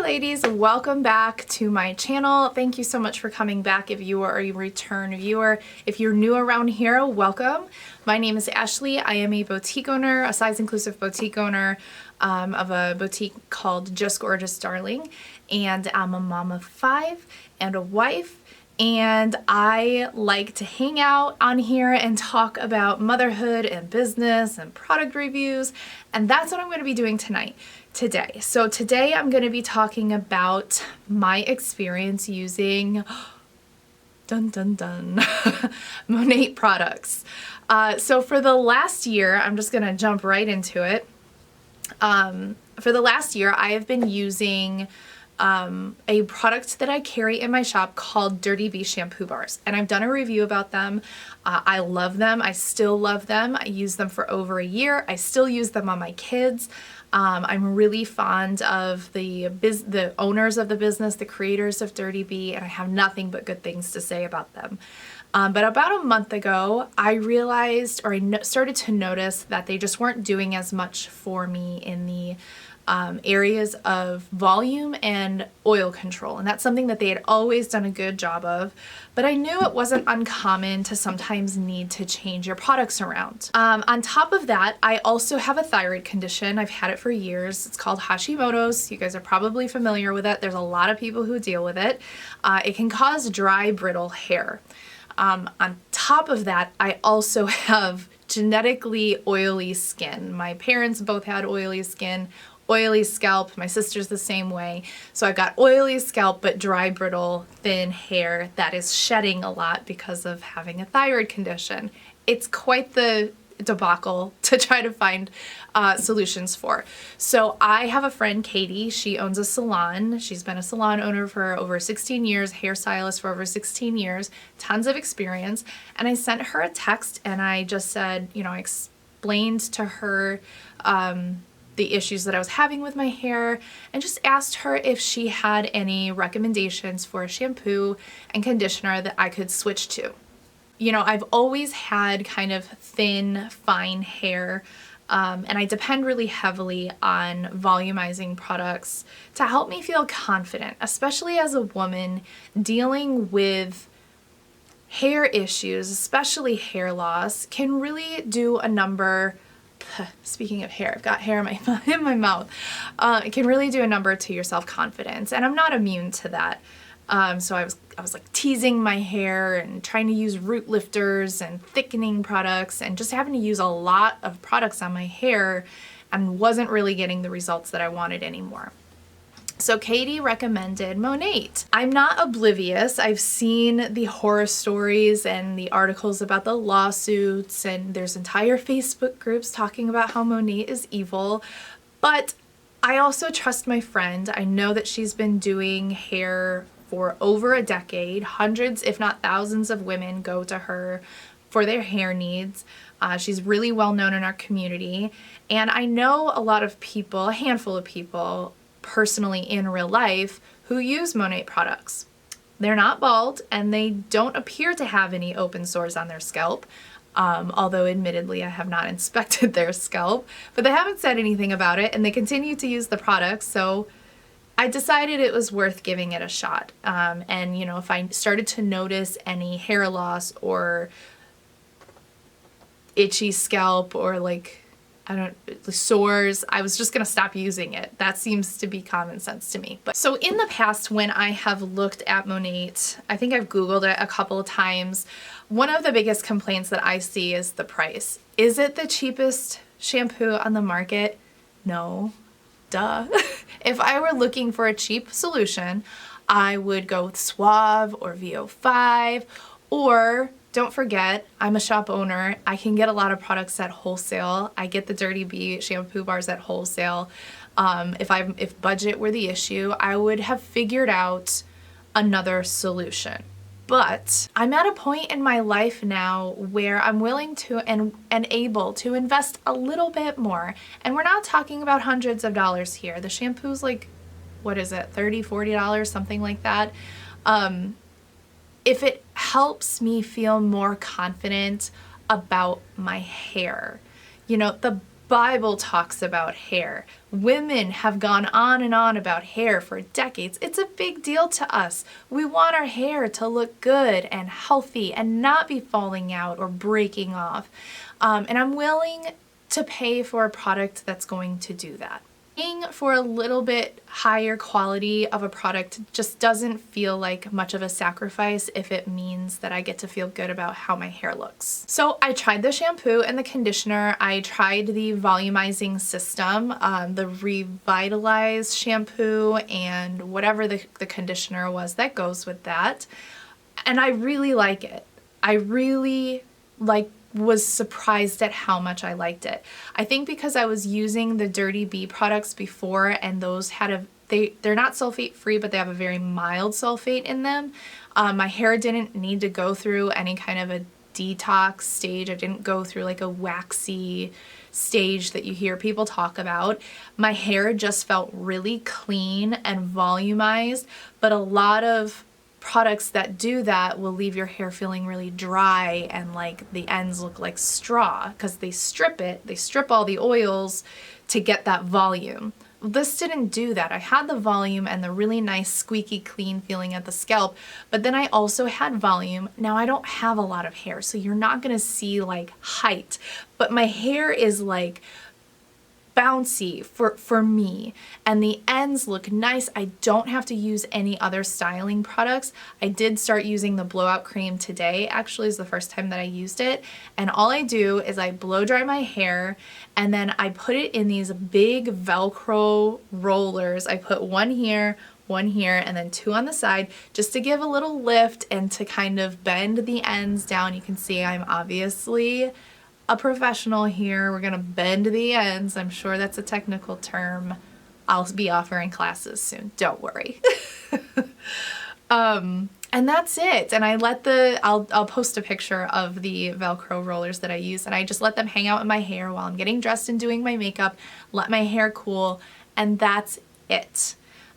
ladies, welcome back to my channel. Thank you so much for coming back if you are a return viewer. If you're new around here, welcome. My name is Ashley. I am a boutique owner, a size inclusive boutique owner of a boutique called Just Gorgeous Darling, and I'm a mom of 5 and a wife. And I like to hang out on here and talk about motherhood and business and product reviews. And that's what I'm going to be doing today. So today I'm going to be talking about my experience using Monat products. So for the last year, I'm just going to jump right into it. For the last year, I have been using a product that I carry in my shop called Dirty Bee shampoo bars, and I've done a review about them. I love them. I still love them. I use them for over a year. I still use them on my kids. I'm really fond of the owners of the business, the creators of Dirty Bee, and I have nothing but good things to say about them. But about a month ago, I realized, or I started to notice that they just weren't doing as much for me in the areas of volume and oil control. And that's something that they had always done a good job of, but I knew it wasn't uncommon to sometimes need to change your products around. On top of that, I also have a thyroid condition. I've had it for years. It's called Hashimoto's. You guys are probably familiar with it. There's a lot of people who deal with it. It can cause dry, brittle hair. On top of that, I also have genetically oily skin. My parents both had oily skin, oily scalp. My sister's the same way. So I've got oily scalp, but dry, brittle, thin hair that is shedding a lot because of having a thyroid condition. It's quite the debacle to try to find solutions for. So I have a friend, Katie. She owns a salon. She's been a salon owner for over 16 years, hairstylist for over 16 years, tons of experience. And I sent her a text and I just said, I explained to her the issues that I was having with my hair and just asked her if she had any recommendations for a shampoo and conditioner that I could switch to. I've always had kind of thin, fine hair, and I depend really heavily on volumizing products to help me feel confident, especially as a woman dealing with hair issues, especially hair loss, can really do a number. Speaking of hair, I've got hair in my mouth. It can really do a number to your self-confidence, and I'm not immune to that. So I was like teasing my hair and trying to use root lifters and thickening products and just having to use a lot of products on my hair and wasn't really getting the results that I wanted anymore. So Katie recommended Monat. I'm not oblivious. I've seen the horror stories and the articles about the lawsuits, and there's entire Facebook groups talking about how Monat is evil, but I also trust my friend. I know that she's been doing hair for over a decade. Hundreds, if not thousands of women go to her for their hair needs. She's really well known in our community. And I know a lot of people, a handful of people personally in real life who use Monat products. They're not bald and they don't appear to have any open sores on their scalp. Although admittedly I have not inspected their scalp, but they haven't said anything about it and they continue to use the products. So I decided it was worth giving it a shot. And if I started to notice any hair loss or itchy scalp or sores, I was just gonna stop using it. That seems to be common sense to me. But so in the past, when I have looked at Monat, I think I've Googled it a couple of times. One of the biggest complaints that I see is the price. Is it the cheapest shampoo on the market? No. Duh. If I were looking for a cheap solution, I would go with Suave or VO5, or don't forget, I'm a shop owner. I can get a lot of products at wholesale. I get the Dirty Bee shampoo bars at wholesale. If budget were the issue, I would have figured out another solution. But I'm at a point in my life now where I'm willing to and able to invest a little bit more. And we're not talking about hundreds of dollars here. The shampoo's like, what is it, $30, $40, something like that. If it helps me feel more confident about my hair. The Bible talks about hair. Women have gone on and on about hair for decades. It's a big deal to us. We want our hair to look good and healthy and not be falling out or breaking off. And I'm willing to pay for a product that's going to do that. Paying for a little bit higher quality of a product just doesn't feel like much of a sacrifice if it means that I get to feel good about how my hair looks. So I tried the shampoo and the conditioner. I tried the volumizing system, the Revitalize shampoo, and whatever the conditioner was that goes with that. And I really like it. I really was surprised at how much I liked it. I think because I was using the Dirty Bee products before, and those had they're not sulfate free, but they have a very mild sulfate in them. My hair didn't need to go through any kind of a detox stage. I didn't go through like a waxy stage that you hear people talk about. My hair just felt really clean and volumized, but a lot of products that do that will leave your hair feeling really dry and like the ends look like straw because they strip all the oils to get that volume. This didn't do that. I had the volume and the really nice squeaky clean feeling at the scalp, but then I also had volume. Now I don't have a lot of hair, so you're not gonna see like height, but my hair is like bouncy for me, and the ends look nice. I don't have to use any other styling products. I did start using the blowout cream today. Actually, is the first time that I used it, and all I do is I blow dry my hair and then I put it in these big Velcro rollers. I put one here, and then two on the side just to give a little lift and to kind of bend the ends down. You can see I'm obviously a professional here. We're gonna bend the ends. I'm sure that's a technical term. I'll be offering classes soon, don't worry. And that's it. And I let I'll post a picture of the Velcro rollers that I use, and I just let them hang out in my hair while I'm getting dressed and doing my makeup, let my hair cool, and that's it.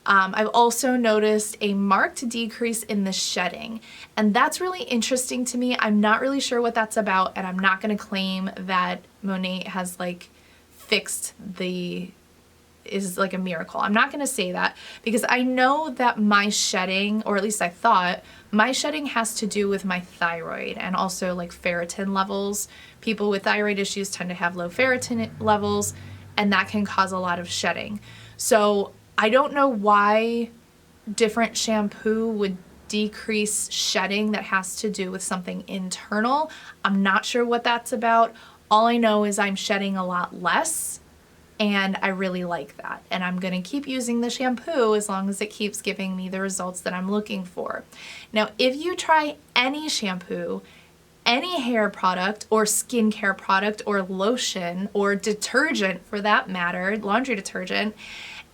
I've also noticed a marked decrease in the shedding, and that's really interesting to me. I'm not really sure what that's about, and I'm not going to claim that Monat has like fixed is like a miracle. I'm not going to say that because I know that my shedding, or at least I thought, my shedding has to do with my thyroid and also like ferritin levels. People with thyroid issues tend to have low ferritin levels, and that can cause a lot of shedding. So I don't know why different shampoo would decrease shedding that has to do with something internal. I'm not sure what that's about. All I know is I'm shedding a lot less, and I really like that. And I'm gonna keep using the shampoo as long as it keeps giving me the results that I'm looking for. Now, if you try any shampoo, any hair product or skincare product or lotion or detergent for that matter, laundry detergent,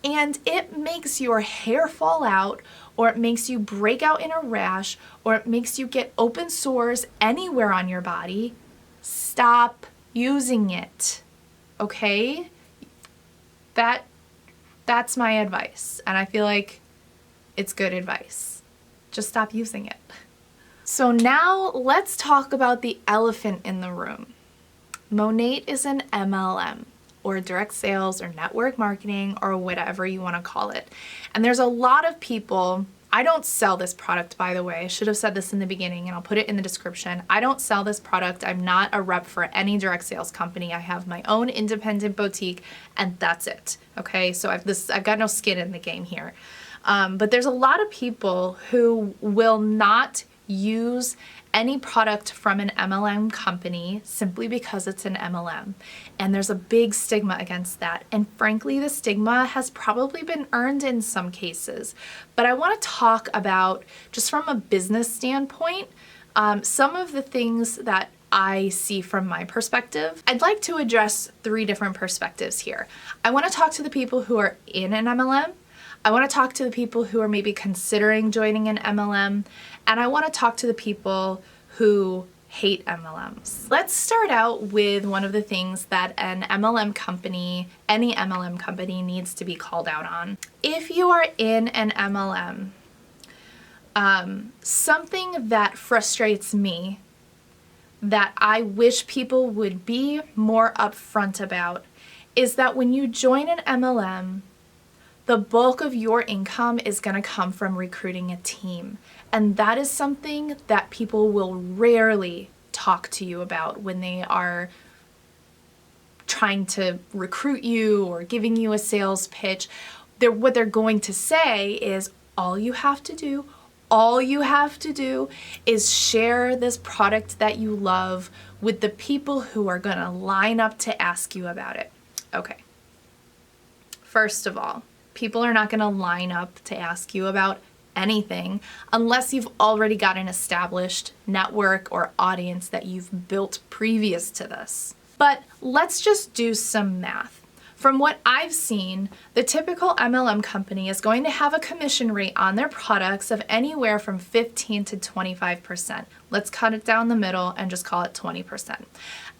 and it makes your hair fall out, or it makes you break out in a rash, or it makes you get open sores anywhere on your body, stop using it, okay? That's my advice, and I feel like it's good advice. Just stop using it. So now let's talk about the elephant in the room. Monat is an MLM, or direct sales or network marketing or whatever you want to call it. And there's a lot of people, I don't sell this product, by the way. I should have said this in the beginning, and I'll put it in the description. I don't sell this product. I'm not a rep for any direct sales company. I have my own independent boutique, and that's it. Okay, so I've got no skin in the game here. But there's a lot of people who will not use any product from an MLM company simply because it's an MLM. And there's a big stigma against that. And frankly, the stigma has probably been earned in some cases. But I want to talk about, just from a business standpoint, some of the things that I see from my perspective. I'd like to address 3 different perspectives here. I want to talk to the people who are in an MLM. I want to talk to the people who are maybe considering joining an MLM, and I want to talk to the people who hate MLMs. Let's start out with one of the things that an MLM company, any MLM company, needs to be called out on. If you are in an MLM, something that frustrates me, that I wish people would be more upfront about, is that when you join an MLM, the bulk of your income is going to come from recruiting a team. And that is something that people will rarely talk to you about when they are trying to recruit you or giving you a sales pitch. What they're going to say is, all you have to do is share this product that you love with the people who are going to line up to ask you about it. Okay. First of all, people are not going to line up to ask you about anything unless you've already got an established network or audience that you've built previous to this. But let's just do some math. From what I've seen, the typical MLM company is going to have a commission rate on their products of anywhere from 15 to 25%. Let's cut it down the middle and just call it 20%.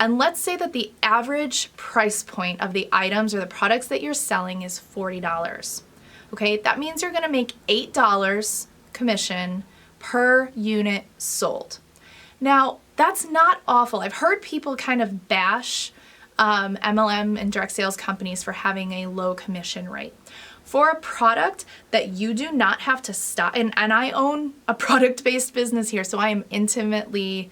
And let's say that the average price point of the items or the products that you're selling is $40. Okay, that means you're going to make $8 commission per unit sold. Now, that's not awful. I've heard people kind of bash MLM and direct sales companies for having a low commission rate. For a product that you do not have to stock, and I own a product-based business here, so I am intimately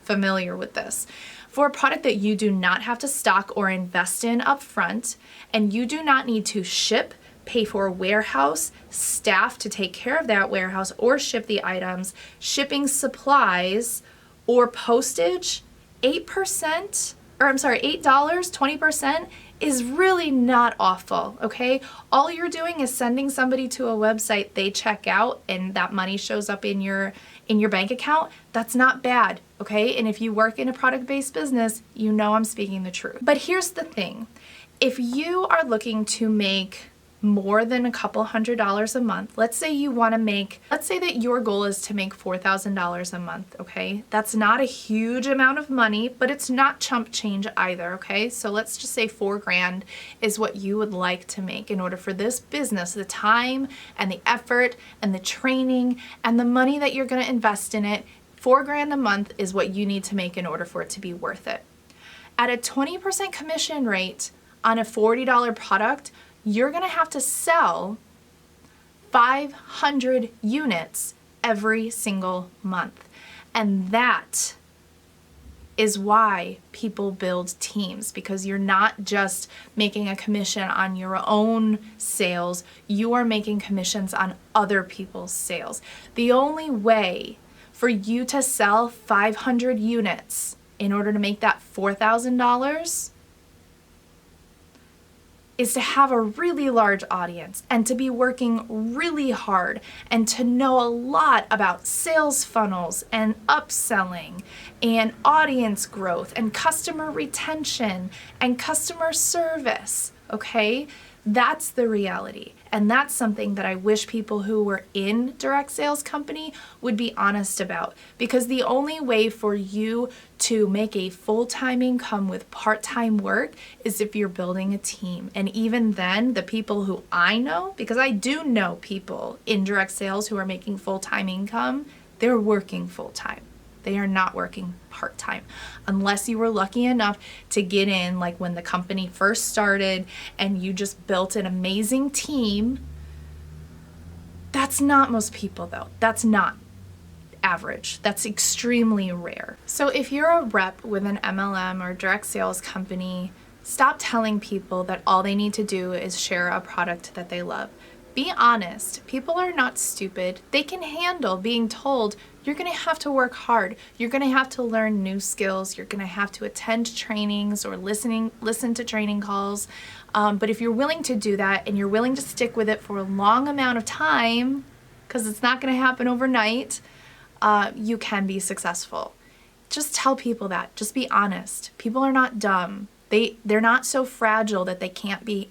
familiar with this. For a product that you do not have to stock or invest in upfront, and you do not need to ship, pay for a warehouse, staff to take care of that warehouse or ship the items, shipping supplies, or postage, $8, 20% is really not awful, okay? All you're doing is sending somebody to a website, they check out, and that money shows up in your bank account. That's not bad, okay? And if you work in a product-based business, you know I'm speaking the truth. But here's the thing. If you are looking to make more than a couple $100s a month, let's say that your goal is to make $4,000 a month, okay? That's not a huge amount of money, but it's not chump change either, okay? So let's just say $4,000 is what you would like to make in order for this business, the time and the effort and the training and the money that you're going to invest in it. $4,000 a month is what you need to make in order for it to be worth it. At a 20% commission rate on a $40 product, you're going to have to sell 500 units every single month. And that is why people build teams, because you're not just making a commission on your own sales, you are making commissions on other people's sales. The only way for you to sell 500 units in order to make that $4,000 is to have a really large audience and to be working really hard and to know a lot about sales funnels and upselling and audience growth and customer retention and customer service, okay? That's the reality. And that's something that I wish people who were in direct sales company would be honest about, because the only way for you to make a full-time income with part-time work is if you're building a team. And even then, the people who I know, because I do know people in direct sales who are making full-time income, they're working full-time. They are not working part-time. Unless you were lucky enough to get in like when the company first started and you just built an amazing team. That's not most people though. That's not average. That's extremely rare. So if you're a rep with an MLM or direct sales company, stop telling people that all they need to do is share a product that they love. Be honest. People are not stupid. They can handle being told you're going to have to work hard. You're going to have to learn new skills. You're going to have to attend trainings or listen to training calls. But if you're willing to do that and you're willing to stick with it for a long amount of time, because it's not going to happen overnight, you can be successful. Just tell people that. Just be honest. People are not dumb. They're not so fragile that they can't be.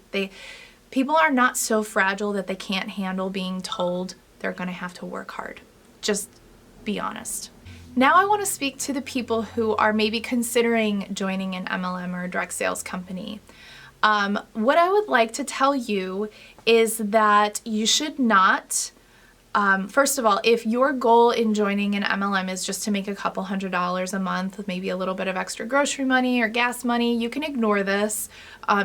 People are not so fragile that they can't handle being told they're going to have to work hard. Just be honest. Now I want to speak to the people who are maybe considering joining an MLM or a direct sales company. What I would like to tell you is that you should not First of all, if your goal in joining an MLM is just to make a couple $100s a month with maybe a little bit of extra grocery money or gas money, you can ignore this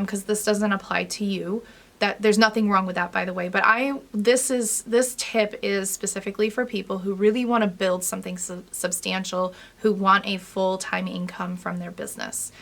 because this doesn't apply to you. That there's nothing wrong with that, by the way. But this tip is specifically for people who really want to build something substantial, who want a full-time income from their business.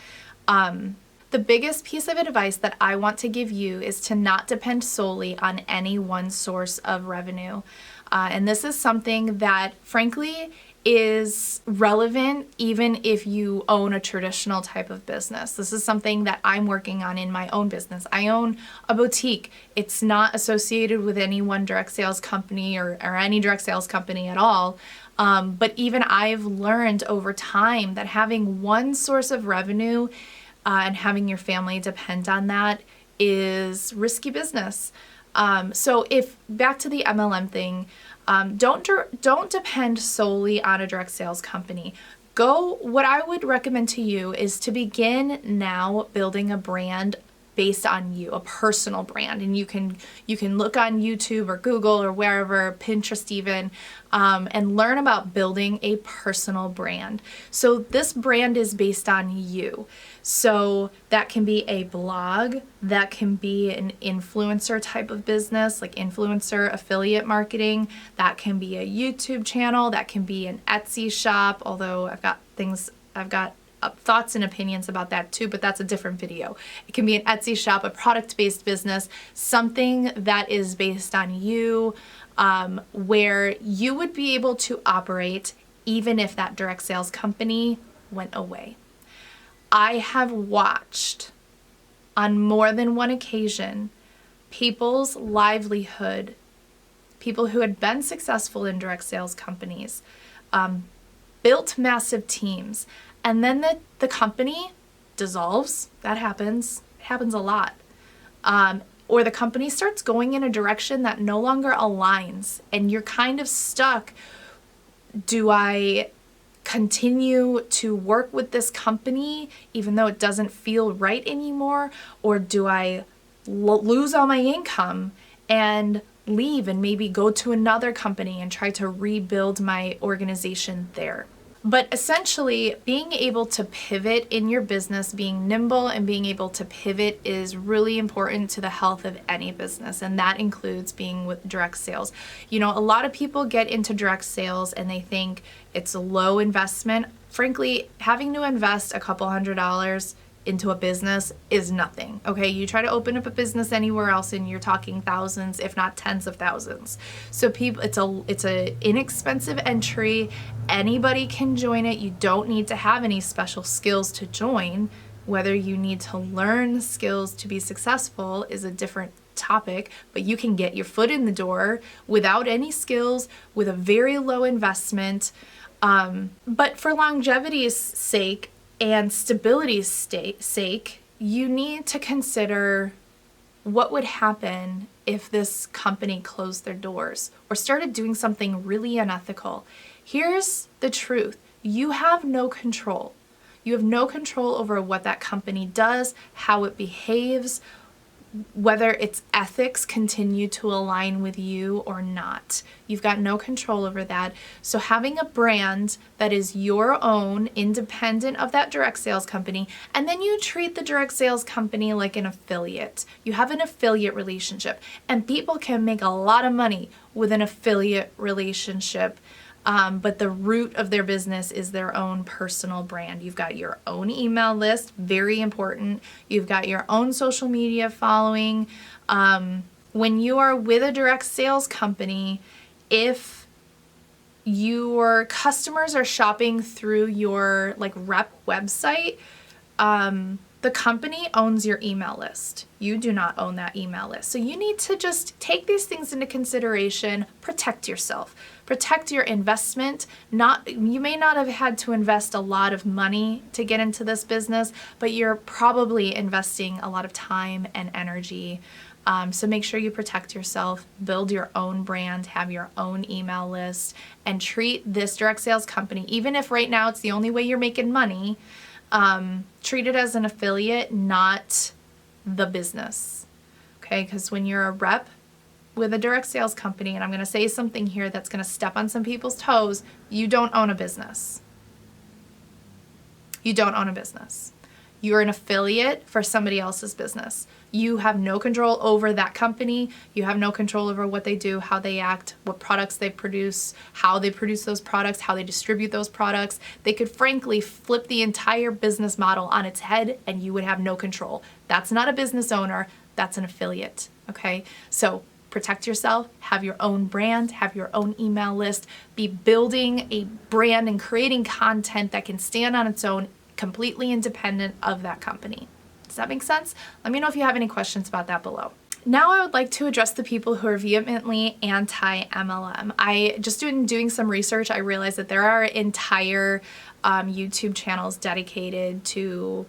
The biggest piece of advice that I want to give you is to not depend solely on any one source of revenue. And this is something that, frankly, is relevant even if you own a traditional type of business. This is something that I'm working on in my own business. I own a boutique. It's not associated with any one direct sales company or any direct sales company at all. But even I've learned over time that having one source of revenue and having your family depend on that is risky business. So if back to the MLM thing, don't depend solely on a direct sales company. What I would recommend to you is to begin now building a brand based on you, a personal brand. And you can look on YouTube or Google or wherever, Pinterest even, and learn about building a personal brand. So this brand is based on you. So that can be a blog, that can be an influencer type of business, like influencer affiliate marketing, that can be a YouTube channel, that can be an Etsy shop, although I've got thoughts and opinions about that too, but that's a different video. It can be an Etsy shop, a product-based business, something that is based on you, where you would be able to operate even if that direct sales company went away. I have watched on more than one occasion people's livelihood, people who had been successful in direct sales companies, built massive teams, and then the company dissolves. That happens. It happens a lot. Or the company starts going in a direction that no longer aligns, and you're kind of stuck. Do I continue to work with this company even though it doesn't feel right anymore? Or do I lose all my income and leave and maybe go to another company and try to rebuild my organization there? But essentially, being able to pivot in your business, being nimble and being able to pivot is really important to the health of any business, and that includes being with direct sales. You know, a lot of people get into direct sales and they think it's a low investment. Frankly, having to invest a couple $100s into a business is nothing. Okay, you try to open up a business anywhere else and you're talking thousands, if not tens of thousands. So it's a inexpensive entry. Anybody can join it. You don't need to have any special skills to join. Whether you need to learn skills to be successful is a different topic, but you can get your foot in the door without any skills, with a very low investment. But for longevity's sake and stability's sake, you need to consider what would happen if this company closed their doors or started doing something really unethical. Here's the truth. You have no control. You have no control over what that company does, how it behaves, whether its ethics continue to align with you or not. You've got no control over that. So having a brand that is your own, independent of that direct sales company, and then you treat the direct sales company like an affiliate. You have an affiliate relationship, and people can make a lot of money with an affiliate relationship. But the root of their business is their own personal brand. You've got your own email list, very important. You've got your own social media following. When you are with a direct sales company, if your customers are shopping through your rep website, the company owns your email list. You do not own that email list. So you need to just take these things into consideration, protect yourself, protect your investment. You may not have had to invest a lot of money to get into this business, but you're probably investing a lot of time and energy. So make sure you protect yourself, build your own brand, have your own email list, and treat this direct sales company, even if right now it's the only way you're making money, treat it as an affiliate, not the business. Okay, because when you're a rep, with a direct sales company, and I'm going to say something here that's going to step on some people's toes, you don't own a business. You don't own a business. You're an affiliate for somebody else's business. You have no control over that company. You have no control over what they do, how they act, what products they produce, how they produce those products, how they distribute those products. They could frankly flip the entire business model on its head and you would have no control. That's not a business owner, that's an affiliate, okay? So protect yourself, have your own brand, have your own email list, be building a brand and creating content that can stand on its own, completely independent of that company. Does that make sense? Let me know if you have any questions about that below. Now I would like to address the people who are vehemently anti-MLM. I just doing some research, I realized that there are entire YouTube channels dedicated to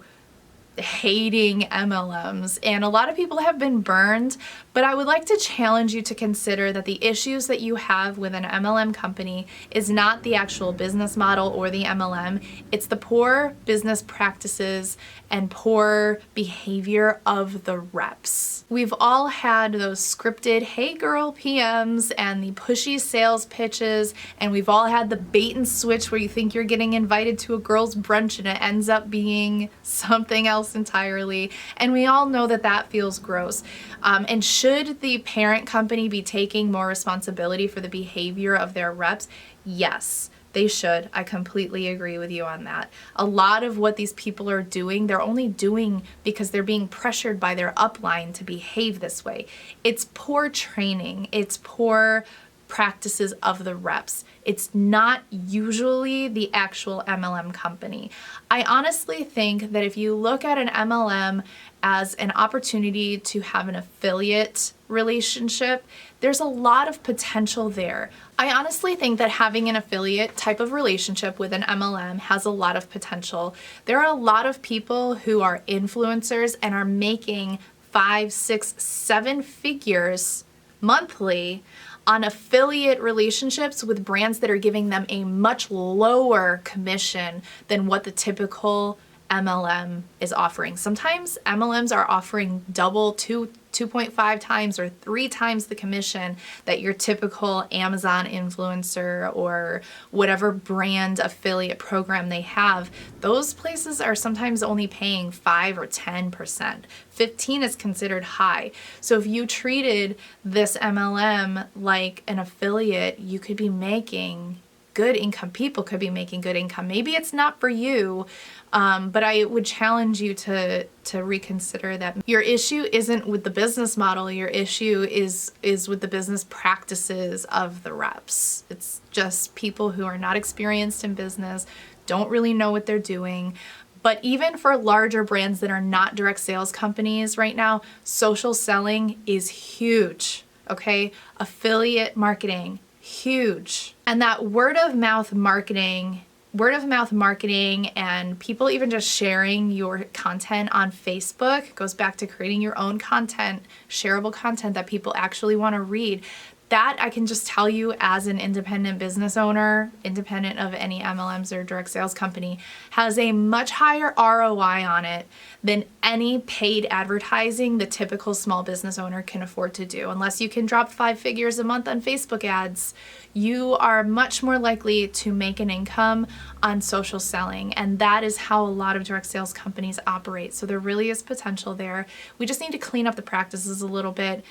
hating MLMs, and a lot of people have been burned, but I would like to challenge you to consider that the issues that you have with an MLM company is not the actual business model or the MLM, it's the poor business practices and poor behavior of the reps. We've all had those scripted hey girl PMs and the pushy sales pitches, and we've all had the bait and switch where you think you're getting invited to a girl's brunch and it ends up being something else entirely, and we all know that that feels gross. And should the parent company be taking more responsibility for the behavior of their reps? Yes, they should. I completely agree with you on that. A lot of what these people are doing, they're only doing because they're being pressured by their upline to behave this way. It's poor training. It's poor practices of the reps. It's not usually the actual MLM company. I honestly think that if you look at an MLM as an opportunity to have an affiliate relationship, there's a lot of potential there. I honestly think that having an affiliate type of relationship with an MLM has a lot of potential. There are a lot of people who are influencers and are making 5, 6, 7 figures monthly on affiliate relationships with brands that are giving them a much lower commission than what the typical MLM is offering. Sometimes MLMs are offering double, 2.5 times or 3 times the commission that your typical Amazon influencer or whatever brand affiliate program they have. Those places are sometimes only paying 5 or 10%. 15 is considered high. So if you treated this MLM like an affiliate, you could be making good income. People could be making good income. Maybe it's not for you, but I would challenge you to reconsider that. Your issue isn't with the business model. Your issue is with the business practices of the reps. It's just people who are not experienced in business, don't really know what they're doing. But even for larger brands that are not direct sales companies right now, social selling is huge, okay? Affiliate marketing, huge. And that word of mouth marketing and people even just sharing your content on Facebook goes back to creating your own content, shareable content that people actually want to read. That I can just tell you as an independent business owner, independent of any MLMs or direct sales company, has a much higher ROI on it than any paid advertising the typical small business owner can afford to do. Unless you can drop 5 figures a month on Facebook ads, you are much more likely to make an income on social selling. And that is how a lot of direct sales companies operate. So there really is potential there. We just need to clean up the practices a little bit.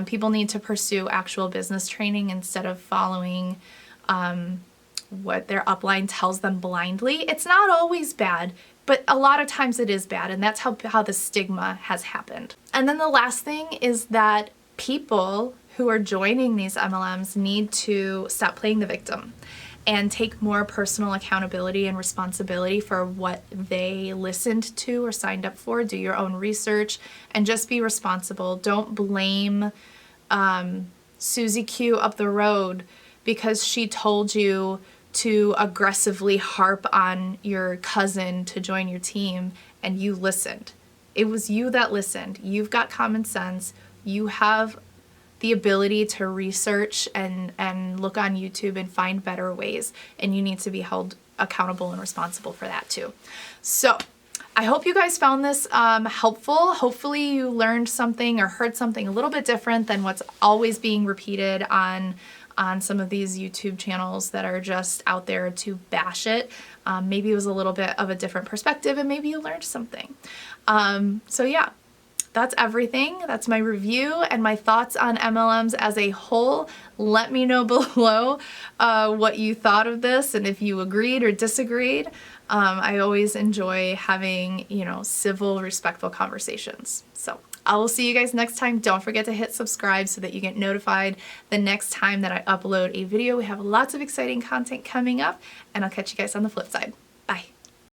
People need to pursue actual business training instead of following what their upline tells them blindly. It's not always bad, but a lot of times it is bad, and that's how the stigma has happened. And then the last thing is that people who are joining these MLMs need to stop playing the victim and take more personal accountability and responsibility for what they listened to or signed up for. Do your own research and just be responsible. Don't blame Susie Q up the road because she told you to aggressively harp on your cousin to join your team and you listened. It was you that listened. You've got common sense. You have the ability to research and look on YouTube and find better ways, and you need to be held accountable and responsible for that too. So I hope you guys found this helpful. Hopefully you learned something or heard something a little bit different than what's always being repeated on some of these YouTube channels that are just out there to bash it. Maybe it was a little bit of a different perspective and maybe you learned something. So yeah, that's everything. That's my review and my thoughts on MLMs as a whole. Let me know below what you thought of this and if you agreed or disagreed. I always enjoy having, civil, respectful conversations. So I will see you guys next time. Don't forget to hit subscribe so that you get notified the next time that I upload a video. We have lots of exciting content coming up, and I'll catch you guys on the flip side. Bye.